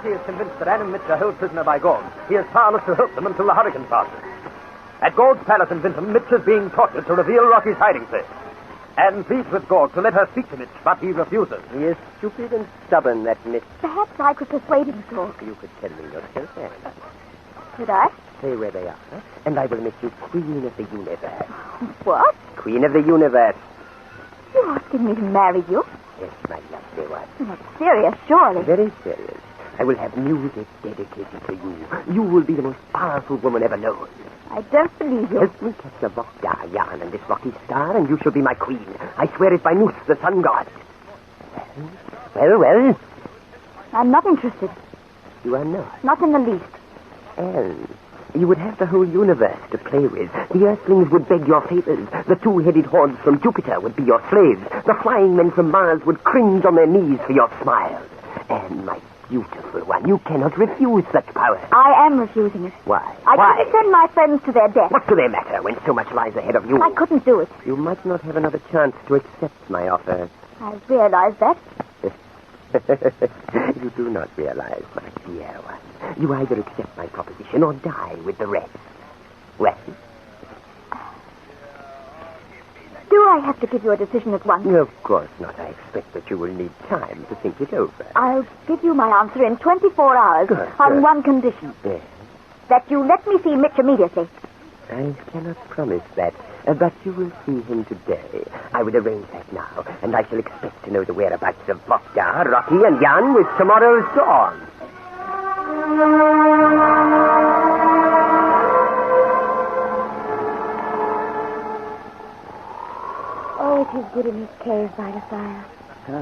Rocky is convinced that Anne and Mitch are held prisoner by Gord. He is powerless to help them until the hurricane passes. At Gord's palace in Vinton, Mitch is being tortured to reveal Rocky's hiding place. Anne pleads with Gord to let her speak to Mitch, but he refuses. He is stupid and stubborn, that Mitch. Perhaps I could persuade him to. You could tell me yourself, Anne. Could I? Say where they are, and I will make you Queen of the Universe. What? Queen of the Universe. You're asking me to marry you? Yes, my lovely one. Not serious, surely. Very serious. I will have music dedicated to you. You will be the most powerful woman ever known. I don't believe you. Help me catch a Vokdar yarn and this rocky star, and you shall be my queen. I swear it by Moose, the sun god. Well. I'm not interested. You are not? Not in the least. Anne, you would have the whole universe to play with. The earthlings would beg your favors. The two-headed hordes from Jupiter would be your slaves. The flying men from Mars would cringe on their knees for your smiles. Anne, my beautiful one, you cannot refuse such power. I am refusing it. Why? I couldn't send my friends to their death. What do they matter when so much lies ahead of you? I couldn't do it. You might not have another chance to accept my offer. I realize that. You do not realize, my dear one. You either accept my proposition or die with the rest. Well? Do I have to give you a decision at once? Of course not. I expect that you will need time to think it over. I'll give you my answer in 24 hours Good. One condition. Yes. That you let me see Mitch immediately. I cannot promise that, but you will see him today. I will arrange that now, and I shall expect to know the whereabouts of Vokdar, Rocky, and Jan with tomorrow's dawn. Oh, it is good in his cave by the fire.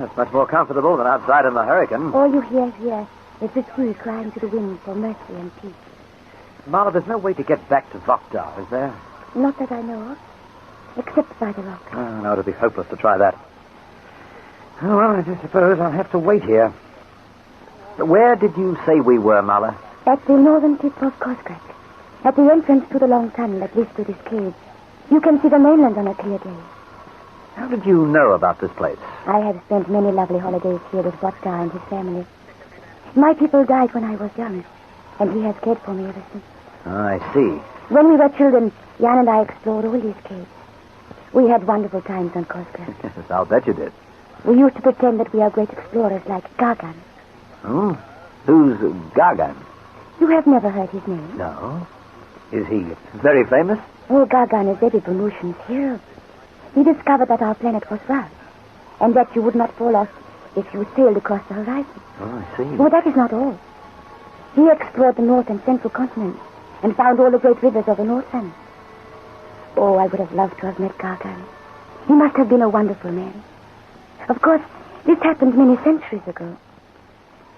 It's much more comfortable than outside in the hurricane. All you hear here is the sea crying to the wind for mercy and peace. Marla, there's no way to get back to Vokdar, is there? Not that I know of, except by the rock. Oh, no, it'll be hopeless to try that. Oh, well, I just suppose I'll have to wait here. Where did you say we were, Marla? At the northern tip of Koskrak, at the entrance to the long tunnel that leads to this cave. You can see the mainland on a clear day. How did you know about this place? I have spent many lovely holidays here with Vokdar and his family. My people died when I was young, and he has cared for me ever since. I see. When we were children, Jan and I explored all these caves. We had wonderful times on Koskrak. Yes, I'll bet you did. We used to pretend that we are great explorers like Gargan. Oh? Who's Gargan? You have never heard his name? No. Is he very famous? Oh, Gargan is Eddie Belushin's hero. He discovered that our planet was round, and that you would not fall off if you sailed across the horizon. Oh, I see. Oh, that is not all. He explored the north and central continents and found all the great rivers of the Northland. Oh, I would have loved to have met Gargan. He must have been a wonderful man. Of course, this happened many centuries ago.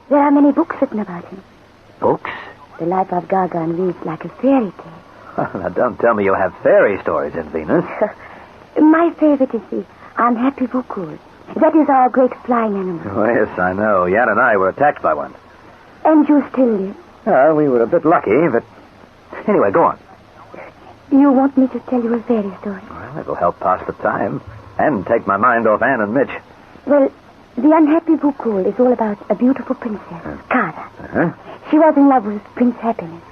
There are many books written about him. Books? The life of Gargan reads like a fairy tale. Now, don't tell me you have fairy stories in Venus. My favorite is the unhappy Vukul. That is our great flying animal. Oh, yes, I know. Jan and I were attacked by one. And you still live? Well, we were a bit lucky, but... Anyway, go on. You want me to tell you a fairy story? Well, it'll help pass the time. And take my mind off Anne and Mitch. Well, the unhappy Vukul is all about a beautiful princess, Kara. Uh-huh. She was in love with Prince Happiness,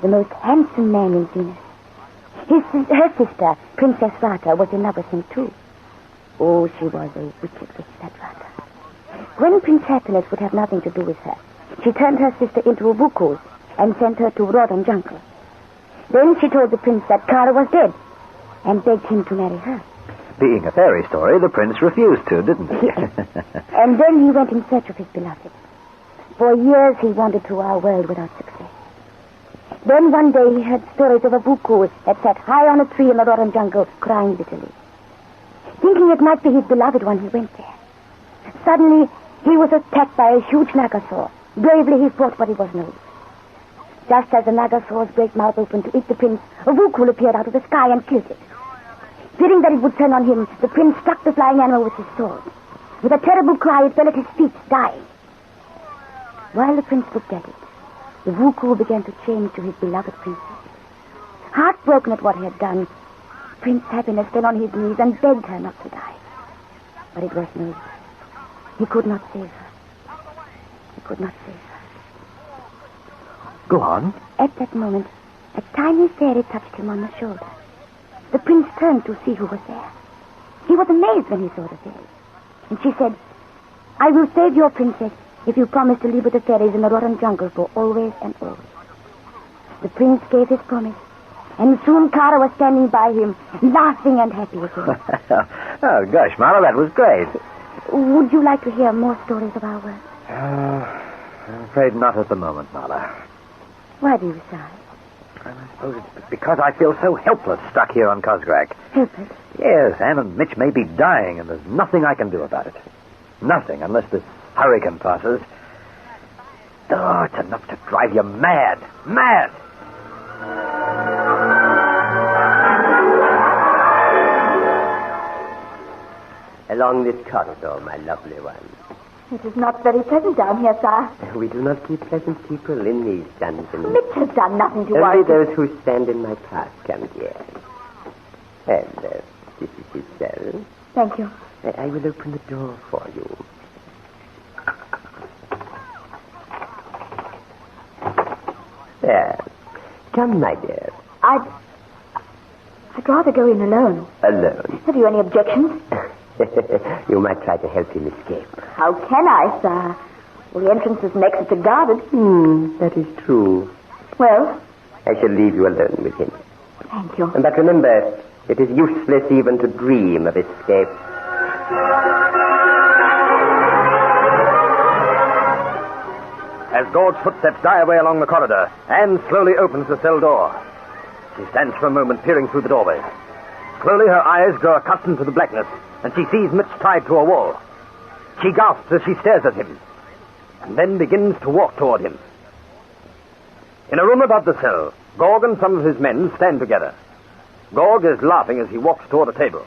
the most handsome man in Venus. Her sister, Princess Rata, was in love with him, too. Oh, she was a wicked witch, that Rata. When Prince Happiness would have nothing to do with her, she turned her sister into a Vukul and sent her to Rodon Jungle. Then she told the prince that Kara was dead and begged him to marry her. Being a fairy story, the prince refused to, didn't he? And then he went in search of his beloved. For years he wandered through our world without success. Then one day he heard stories of a Vukul that sat high on a tree in the Rodon Jungle crying bitterly. Thinking it might be his beloved one, he went there. Suddenly, he was attacked by a huge Nagasaur. Bravely he fought, but he was no use. Just as the Nagasaur's great mouth opened to eat the prince, a Vukul appeared out of the sky and killed it. Fearing that it would turn on him, the prince struck the flying animal with his sword. With a terrible cry, it fell at his feet, dying. While the prince looked at it, the Vukul began to change to his beloved princess. Heartbroken at what he had done, Prince Happiness fell on his knees and begged her not to die. But it was no use. He could not save her. He could not save her. Go on. At that moment, a tiny fairy touched him on the shoulder. The prince turned to see who was there. He was amazed when he saw the fairy. And she said, I will save your princess if you promise to live with the fairies in the rotten jungle for always and always. The prince gave his promise, and soon Kara was standing by him, laughing and happy again. Oh, gosh, Marla, that was great. Would you like to hear more stories of our world? I'm afraid not at the moment, Marla. Why do you sigh? I suppose it's because I feel so helpless stuck here on Kozgrak. Helpless? Yes, Anne and Mitch may be dying, and there's nothing I can do about it. Nothing, unless this hurricane passes. Oh, it's enough to drive you mad. Mad! Along this corridor, my lovely one. It is not very pleasant down here, sir. We do not keep pleasant people in these dungeons. Mitch has done nothing to Only worry. those who stand in my path come here. And this is his cell. Thank you. I will open the door for you. There. Come, my dear. I'd rather go in alone. Alone. Have you any objections? You might try to help him escape. How can I, sir? Well, the entrance is next to guarded. That is true. Well? I shall leave you alone with him. Thank you. But remember, it is useless even to dream of escape. As Gord's footsteps die away along the corridor, Anne slowly opens the cell door. She stands for a moment peering through the doorway. Slowly her eyes grow accustomed to the blackness, and she sees Mitch tied to a wall. She gasps as she stares at him, and then begins to walk toward him. In a room above the cell, Gorg and some of his men stand together. Gorg is laughing as he walks toward a table.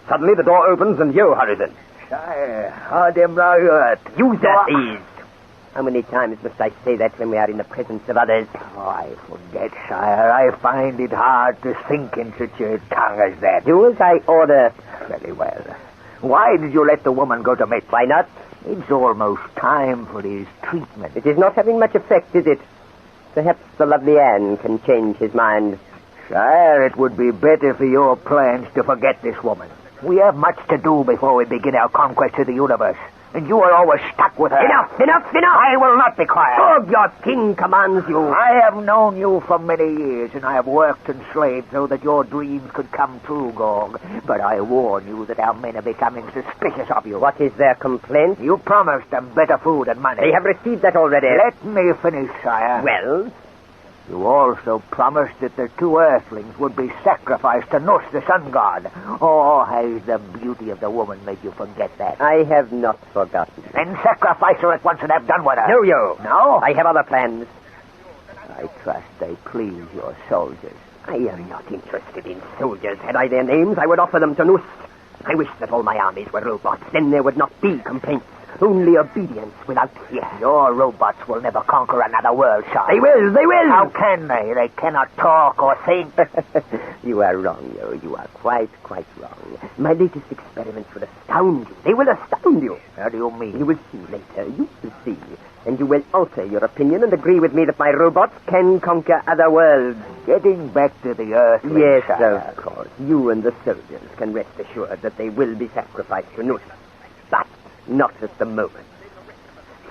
Suddenly the door opens and Yo hurries in. Use that ease. How many times must I say that when we are in the presence of others? Oh, I forget, sire. I find it hard to think in such a tongue as that. Do as I order. Very well. Why did you let the woman go to Mitch? Why not? It's almost time for his treatment. It is not having much effect, is it? Perhaps the lovely Anne can change his mind. Sire, it would be better for your plans to forget this woman. We have much to do before we begin our conquest of the universe. And you are always stuck with her. Enough! I will not be quiet. Gorg, your king commands you. I have known you for many years, and I have worked and slaved so that your dreams could come true, Gorg. But I warn you that our men are becoming suspicious of you. What is their complaint? You promised them better food and money. They have received that already. Let me finish, sire. Well? You also promised that the two earthlings would be sacrificed to Nus, the sun god. Oh, has the beauty of the woman made you forget that? I have not forgotten. Then sacrifice her at once and have done with her. No, Yo. No? I have other plans. I trust they please your soldiers. I am not interested in soldiers. Had I their names, I would offer them to Nus. I wish that all my armies were robots. Then there would not be complaints. Only obedience without fear. Your robots will never conquer another world, sire. They will! How can they? They cannot talk or think. You are wrong, Yo. You are quite wrong. My latest experiments will astound you. They will astound you. How do you mean? You will see later. You will see. And you will alter your opinion and agree with me that my robots can conquer other worlds. Getting back to the Earth. Yes, sire. of course. You and the soldiers can rest assured that they will be sacrificed to Nus. But not at the moment.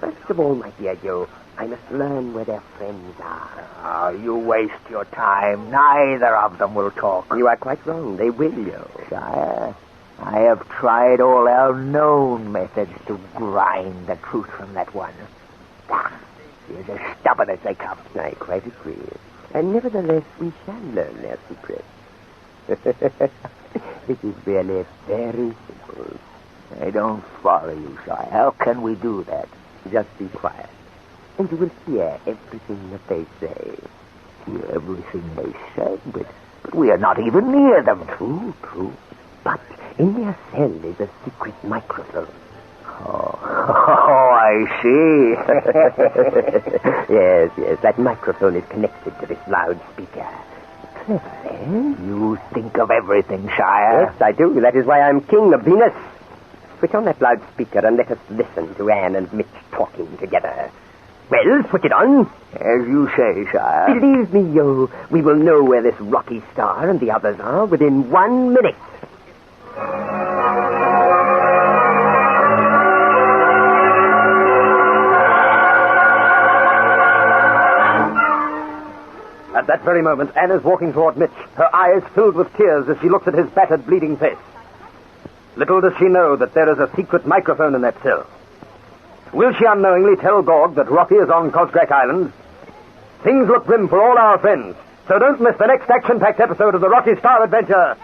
First of all, my dear Yo, I must learn where their friends are. Oh, you waste your time. Neither of them will talk. You are quite wrong. They will, Yo. Sire, I have tried all our known methods to grind the truth from that one. She's as stubborn as they come. I quite agree. And nevertheless, we shall learn their secret. It is really very simple. I don't follow you, sire. How can we do that? Just be quiet, and you will hear everything that they say. Hear everything they say? But we are not even near them. True. But in their cell is a secret microphone. Oh, I see. Yes, that microphone is connected to this loudspeaker. Clever, eh? You think of everything, sire. Yes, I do. That is why I'm king of Venus. Switch on that loudspeaker and let us listen to Anne and Mitch talking together. Well, switch it on. As you say, sire. Believe me, Yo, we will know where this rocky star and the others are within 1 minute. At that very moment, Anne is walking toward Mitch, her eyes filled with tears as she looks at his battered, bleeding face. Little does she know that there is a secret microphone in that cell. Will she unknowingly tell Gog that Rocky is on Kosgrak Island? Things look grim for all our friends, so don't miss the next action-packed episode of the Rocky Star Adventure,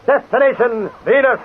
Destination Venus.